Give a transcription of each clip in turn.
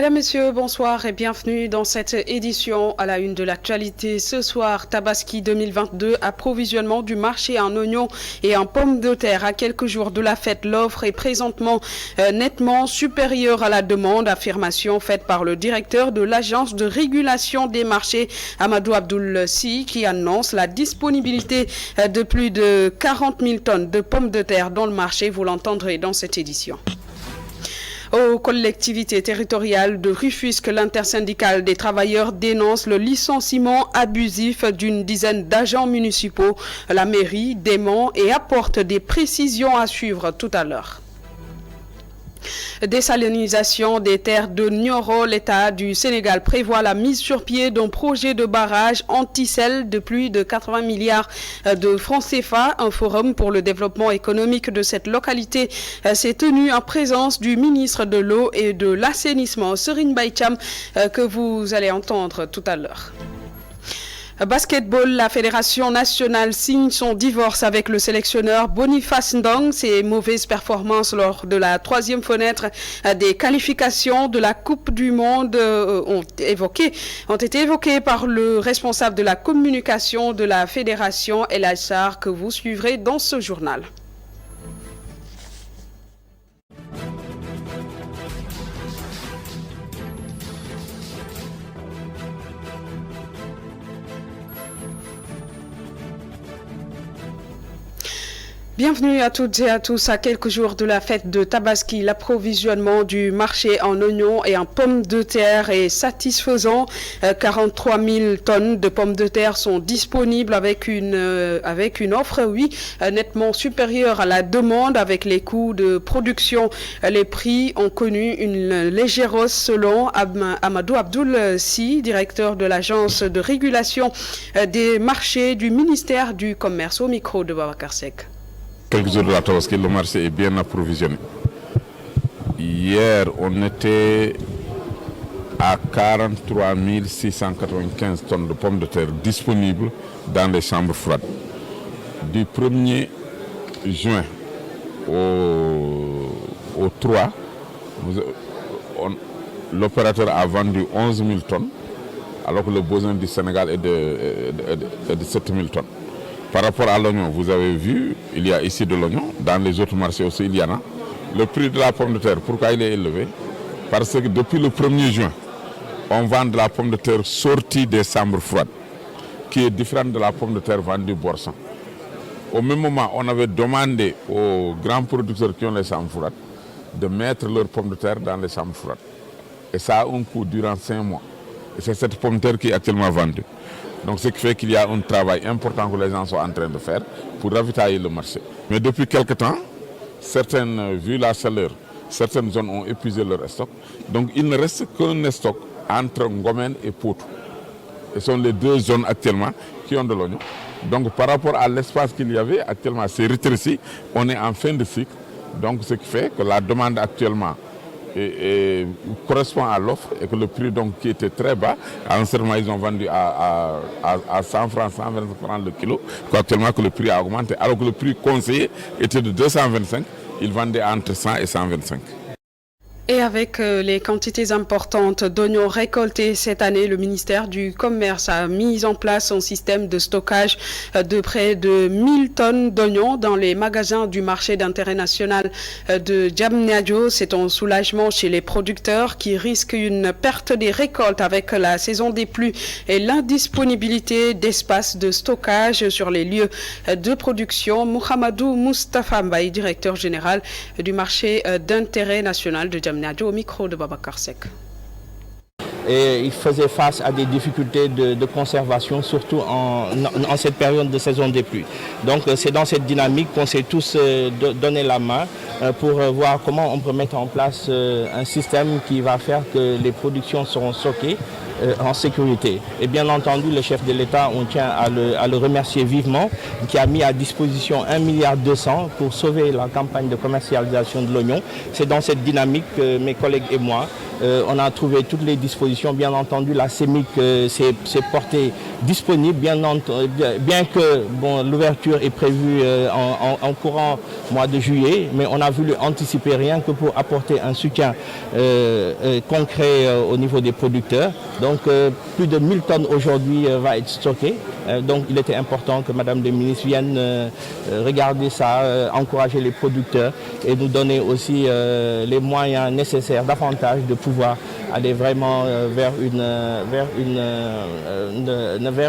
Mesdames, Messieurs, bonsoir et bienvenue dans cette édition à la une de l'actualité. Ce soir, Tabaski 2022, approvisionnement du marché en oignons et en pommes de terre. À quelques jours de la fête, l'offre est présentement nettement supérieure à la demande. Affirmation faite par le directeur de l'agence de régulation des marchés, Amadou Abdoul Si, qui annonce la disponibilité de plus de 40 000 tonnes de pommes de terre dans le marché. Vous l'entendrez dans cette édition. Aux collectivités territoriales de Rufisque, l'intersyndicale des travailleurs dénonce le licenciement abusif d'une dizaine d'agents municipaux. La mairie dément et apporte des précisions à suivre tout à l'heure. Désalinisation des terres de Nioro, l'État du Sénégal prévoit la mise sur pied d'un projet de barrage anti-sel de plus de 80 milliards de francs CFA. Un forum pour le développement économique de cette localité s'est tenu en présence du ministre de l'Eau et de l'Assainissement, Serigne Mbaye Thiam, que vous allez entendre tout à l'heure. Basketball, la Fédération nationale signe son divorce avec le sélectionneur Boniface Ndong. Ses mauvaises performances lors de la troisième fenêtre des qualifications de la Coupe du Monde ont été évoquées par le responsable de la communication de la Fédération, El Assar, que vous suivrez dans ce journal. Bienvenue à toutes et à tous. À quelques jours de la fête de Tabaski, l'approvisionnement du marché en oignons et en pommes de terre est satisfaisant. 43 000 tonnes de pommes de terre sont disponibles avec une offre, nettement supérieure à la demande. Avec les coûts de production, les prix ont connu une légère hausse selon Amadou Abdoul Si, directeur de l'agence de régulation des marchés du ministère du Commerce, au micro de Babacar Seck. Quelques jours de la Tabaski, le marché est bien approvisionné. Hier, on était à 43 695 tonnes de pommes de terre disponibles dans les chambres froides. Du 1er juin au 3, l'opérateur a vendu 11 000 tonnes, alors que le besoin du Sénégal est de 7 000 tonnes. Par rapport à l'oignon, vous avez vu, il y a ici de l'oignon. Dans les autres marchés aussi, il y en a. Le prix de la pomme de terre, pourquoi il est élevé? Parce que depuis le 1er juin, on vend de la pomme de terre sortie des chambres froides, qui est différente de la pomme de terre vendue Borsan. Au même moment, on avait demandé aux grands producteurs qui ont les chambres froides de mettre leurs pommes de terre dans les chambres froides. Et ça a un coût durant 5 mois. Et c'est cette pomme de terre qui est actuellement vendue. Donc ce qui fait qu'il y a un travail important que les gens sont en train de faire pour ravitailler le marché. Mais depuis quelque temps, vu la chaleur, certaines zones ont épuisé leur stock. Donc il ne reste qu'un stock entre Ngomen et Potou. Et ce sont les deux zones actuellement qui ont de l'oignon. Donc par rapport à l'espace qu'il y avait, actuellement c'est rétréci, on est en fin de cycle. Donc ce qui fait que la demande actuellement correspond à l'offre et que le prix donc, qui était très bas, à un certain moment ils ont vendu à 100 francs, 120 francs le kilo, actuellement que le prix a augmenté, alors que le prix conseillé était de 225, ils vendaient entre 100 et 125. Et avec les quantités importantes d'oignons récoltés cette année, le ministère du Commerce a mis en place un système de stockage de près de 1000 tonnes d'oignons dans les magasins du marché d'intérêt national de Diamniadio. C'est un soulagement chez les producteurs qui risquent une perte des récoltes avec la saison des pluies et l'indisponibilité d'espace de stockage sur les lieux de production. Mohamedou Moustapha Mbaye, directeur général du marché d'intérêt national de Diamniadio, au micro de Babacar Seck. Et il faisait face à des difficultés de conservation, surtout en cette période de saison des pluies. Donc c'est dans cette dynamique qu'on s'est tous donné la main pour voir comment on peut mettre en place un système qui va faire que les productions seront stockées en sécurité. Et bien entendu, le chef de l'État, on tient à le remercier vivement, qui a mis à disposition 1,2 milliard pour sauver la campagne de commercialisation de l'oignon. C'est dans cette dynamique que mes collègues et moi, on a trouvé toutes les dispositions. Bien entendu, la CEMIC s'est portée disponible, bien que l'ouverture est prévue en courant mois de juillet, mais on a voulu anticiper rien que pour apporter un soutien concret au niveau des producteurs. Donc plus de 1000 tonnes aujourd'hui va être stocké. Donc il était important que Madame la ministre vienne regarder ça, encourager les producteurs et nous donner aussi les moyens nécessaires davantage de pouvoir aller vraiment vers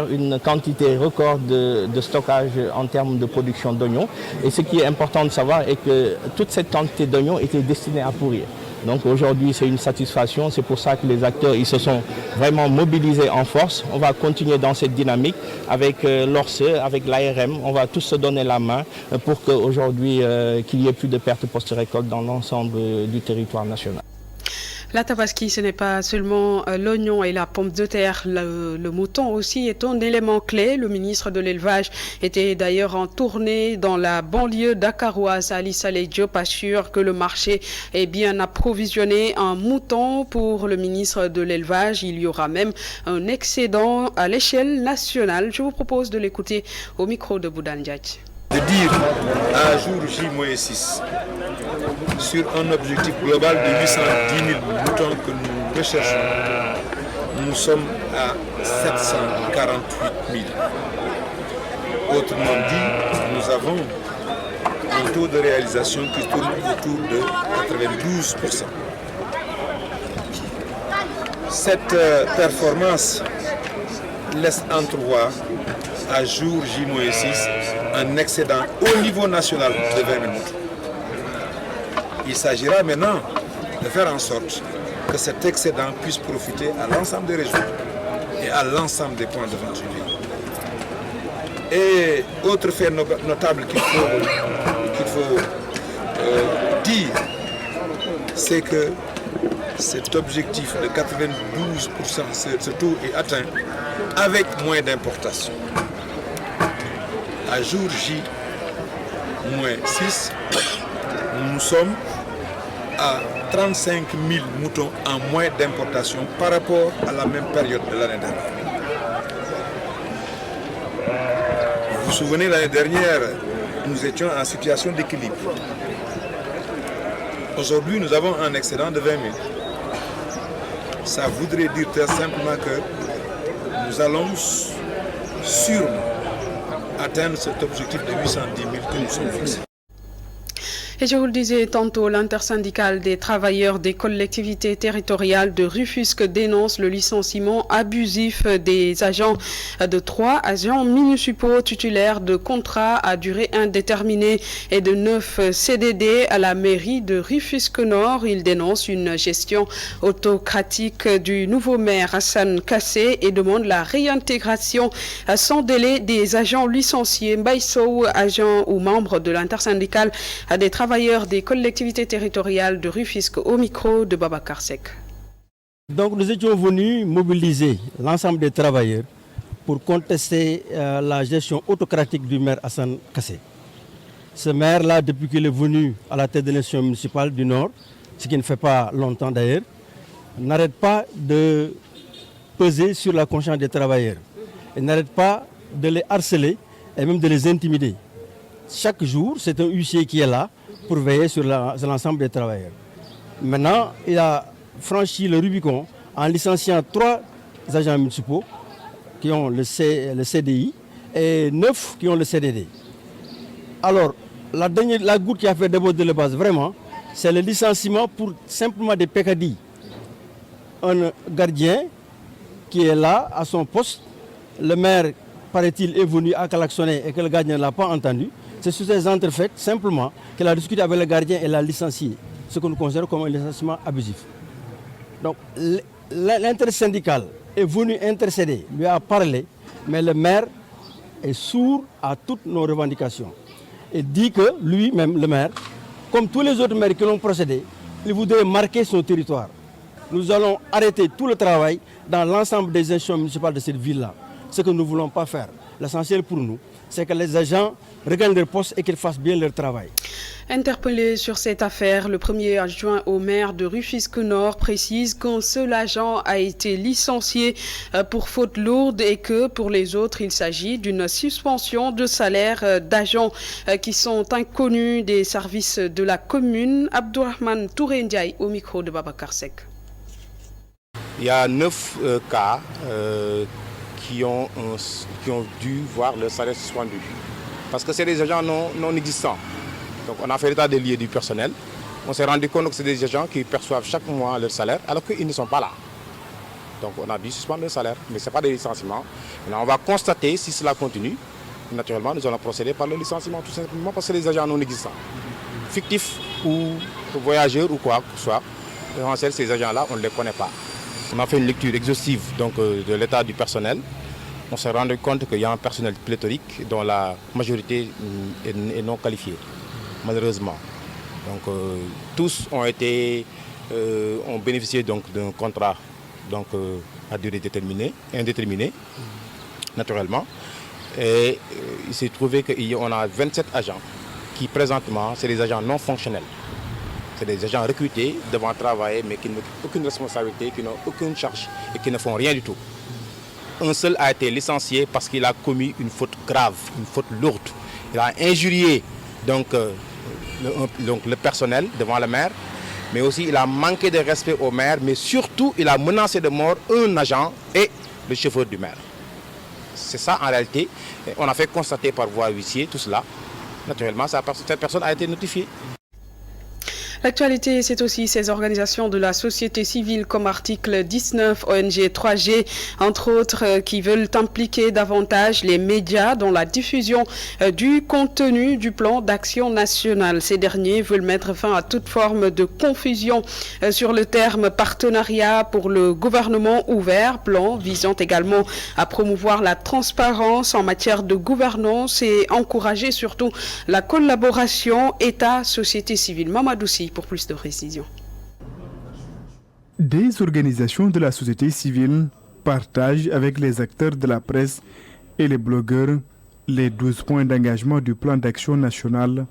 une quantité record de stockage en termes de production d'oignons. Et ce qui est important de savoir est que toute cette quantité d'oignons était destinée à pourrir. Donc aujourd'hui, c'est une satisfaction. C'est pour ça que les acteurs ils se sont vraiment mobilisés en force. On va continuer dans cette dynamique avec l'ORSE, avec l'ARM. On va tous se donner la main pour qu'aujourd'hui, qu'il n'y ait plus de pertes post-récolte dans l'ensemble du territoire national. La tabaski, ce n'est pas seulement l'oignon et la pomme de terre. Le mouton aussi est un élément clé. Le ministre de l'Élevage était d'ailleurs en tournée dans la banlieue dakaroise. Ali Saleh Diop assure que le marché est bien approvisionné en moutons. Pour le ministre de l'Élevage, il y aura même un excédent à l'échelle nationale. Je vous propose de l'écouter au micro de Boudan Diadj. De dire à jour J-6 sur un objectif global de 810 000 moutons que nous recherchons, nous sommes à 748 000. Autrement dit, nous avons un taux de réalisation qui tourne autour de 92%. Cette performance laisse entrevoir à jour J-6 un excédent au niveau national de 20 000 moutons. Il s'agira maintenant de faire en sorte que cet excédent puisse profiter à l'ensemble des régions et à l'ensemble des points de vente du pays. Et autre fait notable qu'il faut dire, c'est que cet objectif de 92%, ce taux est atteint avec moins d'importations. À jour J-6, nous sommes à 35 000 moutons en moins d'importation par rapport à la même période de l'année dernière. Vous vous souvenez, l'année dernière, nous étions en situation d'équilibre. Aujourd'hui, nous avons un excédent de 20 000. Ça voudrait dire très simplement que nous allons sûrement atteindre cet objectif de 810 000 que nous sommes fixés. Et je vous le disais tantôt, l'intersyndicale des travailleurs des collectivités territoriales de Rufisque dénonce le licenciement abusif des agents de 3 agents municipaux titulaires de contrats à durée indéterminée et de 9 CDD à la mairie de Rufisque Nord. Il dénonce une gestion autocratique du nouveau maire Hassan Kassé et demande la réintégration sans délai des agents licenciés. Mbaïsou, agent ou membre de l'intersyndicale des travailleurs des collectivités territoriales de Rufisque, au micro de Babacar Seck. Donc nous étions venus mobiliser l'ensemble des travailleurs pour contester la gestion autocratique du maire Hassan Kassé. Ce maire-là, depuis qu'il est venu à la tête de l'institution municipale du Nord, ce qui ne fait pas longtemps d'ailleurs, n'arrête pas de peser sur la conscience des travailleurs. Il n'arrête pas de les harceler et même de les intimider. Chaque jour, c'est un huissier qui est là pour veiller sur l'ensemble des travailleurs. Maintenant, il a franchi le Rubicon en licenciant 3 agents municipaux qui ont le CDI et 9 qui ont le CDD. Alors, la goutte qui a fait déborder le vase, vraiment, c'est le licenciement pour simplement des pécadilles. Un gardien qui est là à son poste, le maire, paraît-il, est venu à klaxonner et que le gardien ne l'a pas entendu. C'est sur ces entrefaites, simplement, qu'elle a discuté avec le gardien et l'a licencié, ce que nous considérons comme un licenciement abusif. Donc, l'intersyndical est venu intercéder, lui a parlé, mais le maire est sourd à toutes nos revendications. Et dit que lui-même, le maire, comme tous les autres maires qui l'ont procédé, il voudrait marquer son territoire. Nous allons arrêter tout le travail dans l'ensemble des institutions municipales de cette ville-là. Ce que nous ne voulons pas faire. L'essentiel pour nous, c'est que les agents regagnent leur poste et qu'ils fassent bien leur travail. Interpellé sur cette affaire, le premier adjoint au maire de Rufisque Nord précise qu'un seul agent a été licencié pour faute lourde et que pour les autres, il s'agit d'une suspension de salaire d'agents qui sont inconnus des services de la commune. Abdourahmane Touré Ndiaye au micro de Babacar Seck. Il y a 9 cas qui ont dû voir leur salaire suspendu. Parce que c'est des agents non existants. Donc on a fait l'état des lieux du personnel. On s'est rendu compte que c'est des agents qui perçoivent chaque mois leur salaire alors qu'ils ne sont pas là. Donc on a dû suspendre leur salaire, mais ce n'est pas des licenciements. Maintenant, on va constater si cela continue. Naturellement, nous allons procéder par le licenciement tout simplement parce que c'est des agents non existants. Fictifs ou voyageurs ou quoi que ce soit. L'essentiel, ces agents-là, on ne les connaît pas. On a fait une lecture exhaustive donc, de l'état du personnel. On s'est rendu compte qu'il y a un personnel pléthorique dont la majorité est non qualifiée, malheureusement. Donc tous ont bénéficié donc d'un contrat donc, à durée indéterminée, naturellement. Et il s'est trouvé qu'on a 27 agents qui présentement, c'est des agents non fonctionnels. C'est des agents recrutés devant travailler mais qui n'ont aucune responsabilité, qui n'ont aucune charge et qui ne font rien du tout. Un seul a été licencié parce qu'il a commis une faute grave, une faute lourde. Il a injurié donc, le personnel devant le maire, mais aussi il a manqué de respect au maire, mais surtout il a menacé de mort un agent et le chauffeur du maire. C'est ça en réalité. On a fait constater par voie huissier tout cela. Naturellement, cette personne a été notifiée. L'actualité, c'est aussi ces organisations de la société civile comme article 19 ONG 3G, entre autres, qui veulent impliquer davantage les médias dans la diffusion du contenu du plan d'action national. Ces derniers veulent mettre fin à toute forme de confusion sur le terme partenariat pour le gouvernement ouvert, plan visant également à promouvoir la transparence en matière de gouvernance et encourager surtout la collaboration État-société civile. Mamadoussi pour plus de précision. Des organisations de la société civile partagent avec les acteurs de la presse et les blogueurs les 12 points d'engagement du plan d'action national.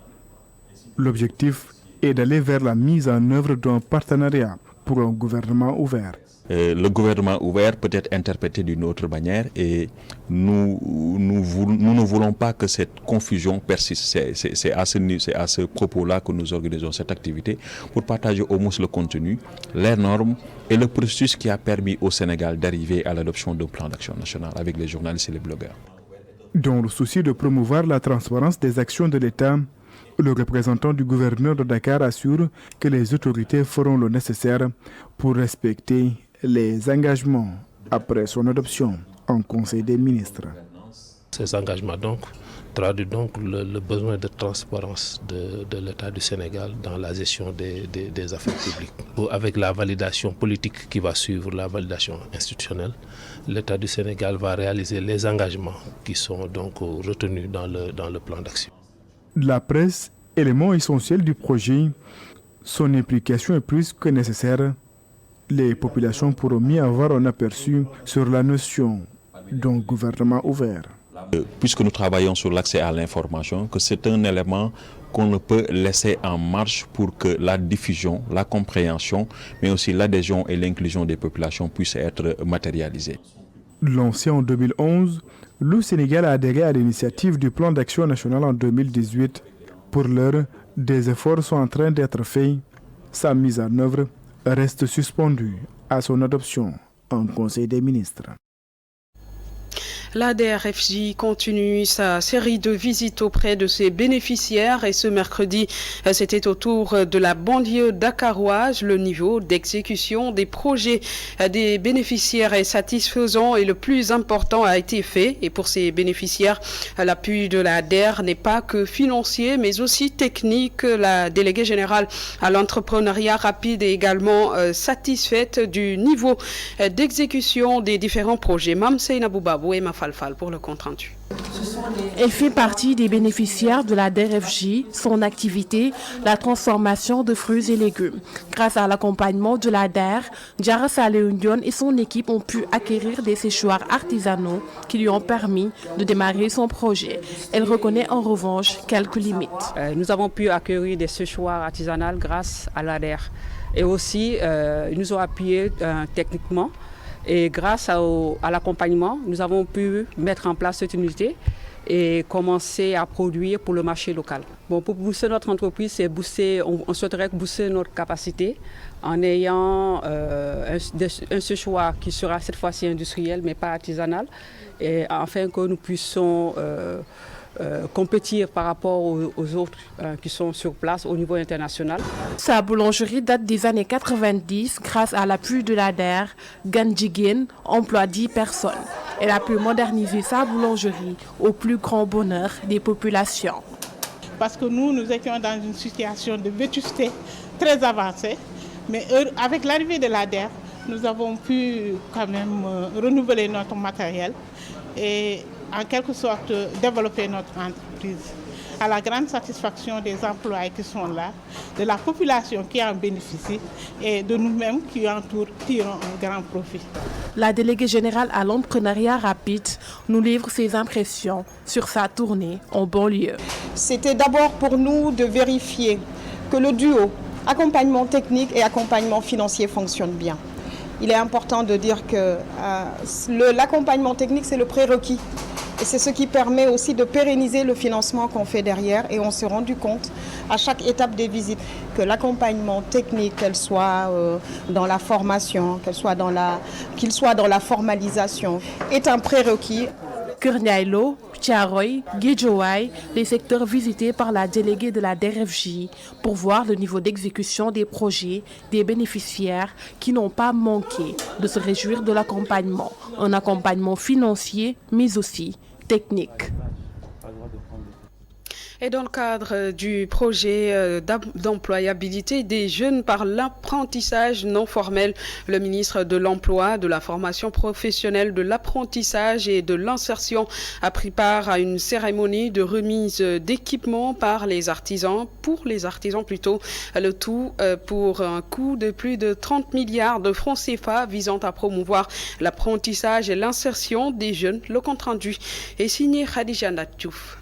L'objectif est d'aller vers la mise en œuvre d'un partenariat pour un gouvernement ouvert. Le gouvernement ouvert peut être interprété d'une autre manière et nous ne voulons pas que cette confusion persiste. C'est à ce propos-là que nous organisons cette activité pour partager au moins le contenu, les normes et le processus qui a permis au Sénégal d'arriver à l'adoption d'un plan d'action national avec les journalistes et les blogueurs. Dans le souci de promouvoir la transparence des actions de l'État, le représentant du gouverneur de Dakar assure que les autorités feront le nécessaire pour respecter les engagements après son adoption en Conseil des ministres. Ces engagements traduisent le besoin de transparence de l'État du Sénégal dans la gestion des affaires publiques. Avec la validation politique qui va suivre la validation institutionnelle, l'État du Sénégal va réaliser les engagements qui sont donc retenus dans le plan d'action. La presse, élément essentiel du projet, son implication est plus que nécessaire. Les populations pourront mieux avoir un aperçu sur la notion d'un gouvernement ouvert. Puisque nous travaillons sur l'accès à l'information, que c'est un élément qu'on ne peut laisser en marche pour que la diffusion, la compréhension, mais aussi l'adhésion et l'inclusion des populations puissent être matérialisées. Lancé en 2011, le Sénégal a adhéré à l'initiative du plan d'action national en 2018. Pour l'heure, des efforts sont en train d'être faits. Sa mise en œuvre reste suspendue à son adoption en Conseil des ministres. La DRFJ continue sa série de visites auprès de ses bénéficiaires et ce mercredi, c'était au tour de la banlieue dakaroise. Le niveau d'exécution des projets des bénéficiaires est satisfaisant et le plus important a été fait. Et pour ces bénéficiaires, l'appui de la DER n'est pas que financier mais aussi technique. La déléguée générale à l'entrepreneuriat rapide est également satisfaite du niveau d'exécution des différents projets. Mam Seynabou Babou et ma Falfal pour le compte-rendu. Elle fait partie des bénéficiaires de la DRFJ. Son activité, la transformation de fruits et légumes. Grâce à l'accompagnement de la DER, Diarra Saleundion et son équipe ont pu acquérir des séchoirs artisanaux qui lui ont permis de démarrer son projet. Elle reconnaît en revanche quelques limites. Nous avons pu acquérir des séchoirs artisanaux grâce à la DER. Et aussi, ils nous ont appuyés techniquement. Et grâce à l'accompagnement, nous avons pu mettre en place cette unité et commencer à produire pour le marché local. Bon, pour booster notre entreprise, on souhaiterait booster notre capacité en ayant un séchoir qui sera cette fois-ci industriel mais pas artisanal, et afin que nous puissions compétir par rapport aux autres qui sont sur place au niveau international. Sa boulangerie date des années 90. Grâce à l'appui de la DER, Ganjigen emploie 10 personnes. Elle a pu moderniser sa boulangerie au plus grand bonheur des populations. Parce que nous étions dans une situation de vétusté très avancée, mais avec l'arrivée de la DER, nous avons pu quand même renouveler notre matériel et en quelque sorte développer notre entreprise à la grande satisfaction des employés qui sont là, de la population qui en bénéficie et de nous-mêmes qui en tirons un grand profit. La déléguée générale à l'entrepreneuriat rapide nous livre ses impressions sur sa tournée en banlieue. C'était d'abord pour nous de vérifier que le duo accompagnement technique et accompagnement financier fonctionne bien. Il est important de dire que l'accompagnement technique, c'est le prérequis. Et c'est ce qui permet aussi de pérenniser le financement qu'on fait derrière. Et on s'est rendu compte à chaque étape des visites que l'accompagnement technique, qu'elle soit dans la formation, qu'il soit dans la formalisation, est un prérequis. Keur Ndiaye-Lo, Thiaroye, Guédiawaye, les secteurs visités par la déléguée de la DRFJ pour voir le niveau d'exécution des projets des bénéficiaires qui n'ont pas manqué de se réjouir de l'accompagnement. Un accompagnement financier mais aussi technique. Et dans le cadre du projet d'employabilité des jeunes par l'apprentissage non formel, le ministre de l'Emploi, de la formation professionnelle, de l'apprentissage et de l'insertion a pris part à une cérémonie de remise d'équipements pour les artisans plutôt, le tout pour un coût de plus de 30 milliards de francs CFA visant à promouvoir l'apprentissage et l'insertion des jeunes. Le compte rendu est signé Khadija Natchouf.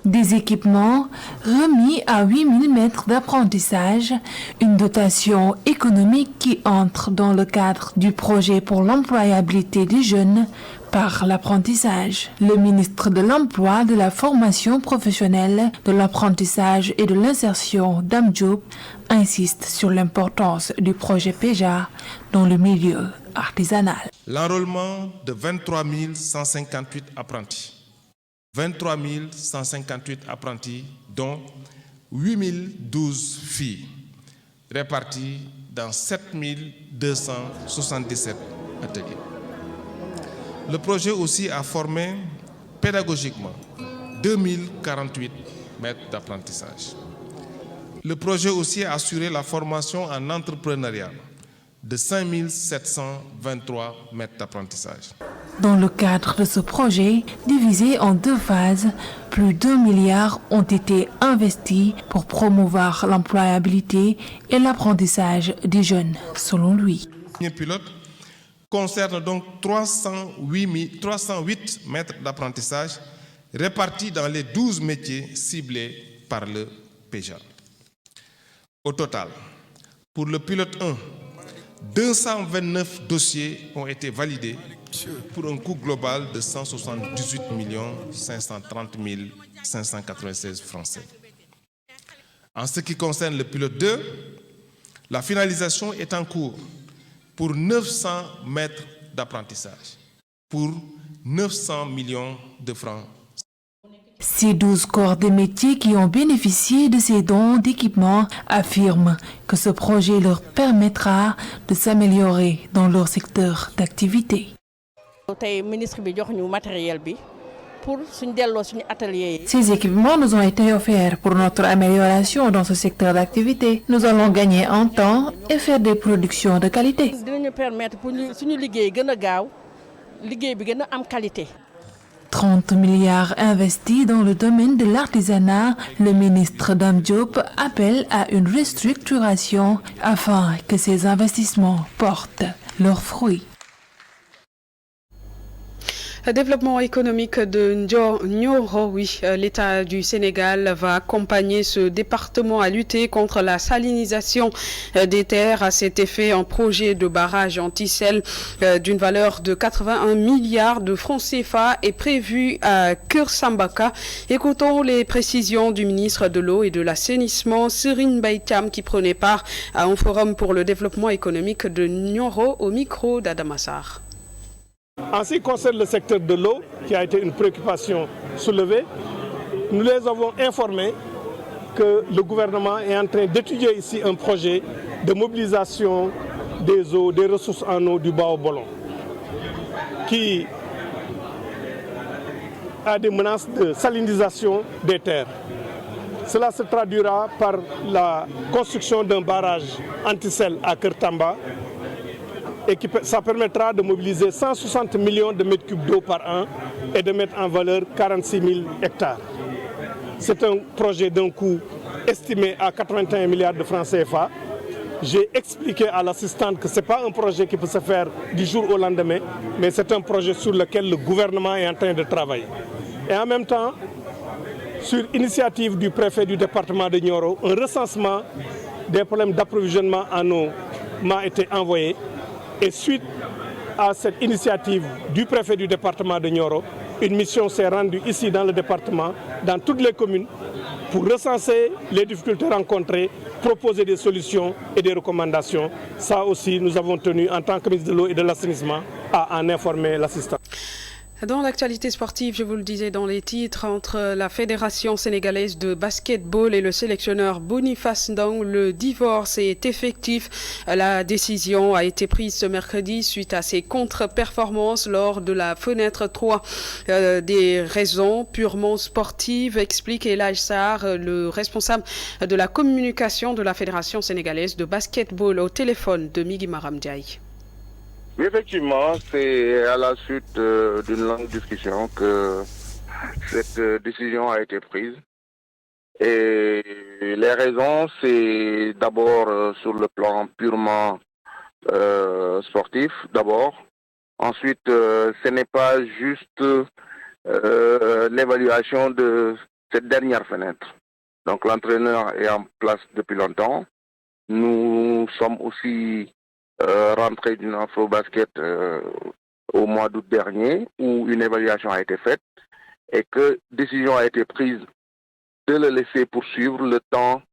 Des équipements remis à 8000 mètres d'apprentissage, une dotation économique qui entre dans le cadre du projet pour l'employabilité des jeunes par l'apprentissage. Le ministre de l'Emploi, de la formation professionnelle, de l'apprentissage et de l'insertion, Dame Diop, insiste sur l'importance du projet PEJA dans le milieu artisanal. L'enrôlement de 23 158 apprentis. 23 158 apprentis, dont 8 012 filles, réparties dans 7 277 ateliers. Le projet aussi a formé pédagogiquement 2048 maîtres d'apprentissage. Le projet aussi a assuré la formation en entrepreneuriat de 5 723 maîtres d'apprentissage. Dans le cadre de ce projet, divisé en 2 phases, plus d'1 milliard ont été investis pour promouvoir l'employabilité et l'apprentissage des jeunes, selon lui. Le premier pilote concerne donc 308 maîtres d'apprentissage répartis dans les 12 métiers ciblés par le PEJA. Au total, pour le pilote 1, 229 dossiers ont été validés pour un coût global de 178 530 596 francs CFA. En ce qui concerne le pilote 2, la finalisation est en cours pour 900 maîtres d'apprentissage, pour 900 millions de francs. Ces 12 corps de métiers qui ont bénéficié de ces dons d'équipement affirment que ce projet leur permettra de s'améliorer dans leur secteur d'activité. Ces équipements nous ont été offerts pour notre amélioration dans ce secteur d'activité. Nous allons gagner en temps et faire des productions de qualité. 30 milliards investis dans le domaine de l'artisanat, le ministre Dame Diop appelle à une restructuration afin que ces investissements portent leurs fruits. Développement économique de Nioro, oui. L'État du Sénégal va accompagner ce département à lutter contre la salinisation des terres. À cet effet, un projet de barrage anti-sel d'une valeur de 81 milliards de francs CFA est prévu à Kursambaka. Écoutons les précisions du ministre de l'Eau et de l'Assainissement, Serine Baïtiam, qui prenait part à un forum pour le développement économique de Nioro au micro d'Adamassar. En ce qui concerne le secteur de l'eau, qui a été une préoccupation soulevée, nous les avons informés que le gouvernement est en train d'étudier ici un projet de mobilisation des eaux, des ressources en eau du Bao-Bolon, qui a des menaces de salinisation des terres. Cela se traduira par la construction d'un barrage anti-sel à Kertamba, et ça permettra de mobiliser 160 millions de mètres cubes d'eau par an et de mettre en valeur 46 000 hectares. C'est un projet d'un coût estimé à 81 milliards de francs CFA. J'ai expliqué à l'assistante que ce n'est pas un projet qui peut se faire du jour au lendemain, mais c'est un projet sur lequel le gouvernement est en train de travailler. Et en même temps, sur initiative du préfet du département de Nioro, un recensement des problèmes d'approvisionnement en eau m'a été envoyé. Et suite à cette initiative du préfet du département de Nioro, une mission s'est rendue ici dans le département, dans toutes les communes, pour recenser les difficultés rencontrées, proposer des solutions et des recommandations. Ça aussi, nous avons tenu, en tant que ministre de l'Eau et de l'Assainissement, à en informer l'assistant. Dans l'actualité sportive, je vous le disais dans les titres, entre la Fédération sénégalaise de basketball et le sélectionneur Boniface Ndong, le divorce est effectif. La décision a été prise ce mercredi suite à ses contre-performances lors de la fenêtre 3. Des raisons purement sportives, explique Elhaj Sarr, le responsable de la communication de la Fédération sénégalaise de basketball, au téléphone de Migui Maram Ndiaye. Oui, effectivement, c'est à la suite d'une longue discussion que cette décision a été prise. Et les raisons, c'est d'abord sur le plan purement sportif, d'abord. Ensuite, ce n'est pas juste l'évaluation de cette dernière fenêtre. Donc l'entraîneur est en place depuis longtemps. Nous sommes aussi rentré d'une Afro-Basket au mois d'août dernier, où une évaluation a été faite et que décision a été prise de le laisser poursuivre le temps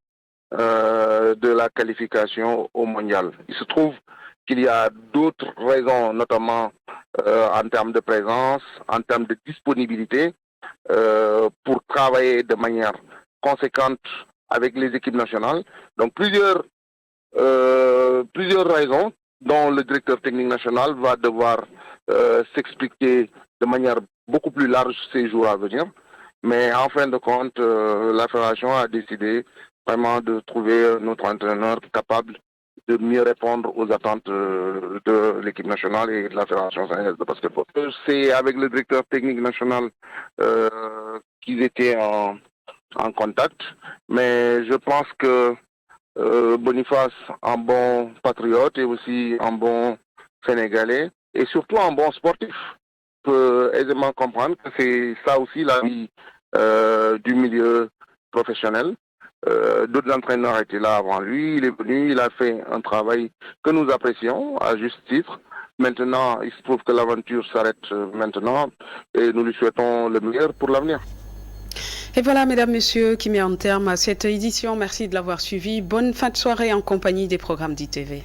de la qualification au mondial. Il se trouve qu'il y a d'autres raisons, notamment en termes de présence, en termes de disponibilité, pour travailler de manière conséquente avec les équipes nationales. Donc plusieurs raisons dont le directeur technique national va devoir s'expliquer de manière beaucoup plus large ces jours à venir. Mais en fin de compte, la fédération a décidé vraiment de trouver notre entraîneur capable de mieux répondre aux attentes de l'équipe nationale et de la fédération sénégalaise de basketball. C'est avec le directeur technique national qu'ils étaient en contact, mais je pense que Boniface, un bon patriote et aussi un bon Sénégalais, et surtout un bon sportif, peut aisément comprendre que c'est ça aussi la vie du milieu professionnel. D'autres entraîneurs étaient là avant lui, il est venu, il a fait un travail que nous apprécions à juste titre. Maintenant, il se trouve que l'aventure s'arrête maintenant et nous lui souhaitons le meilleur pour l'avenir. Et voilà, mesdames, messieurs, qui met un terme à cette édition. Merci de l'avoir suivi. Bonne fin de soirée en compagnie des programmes d'ITV.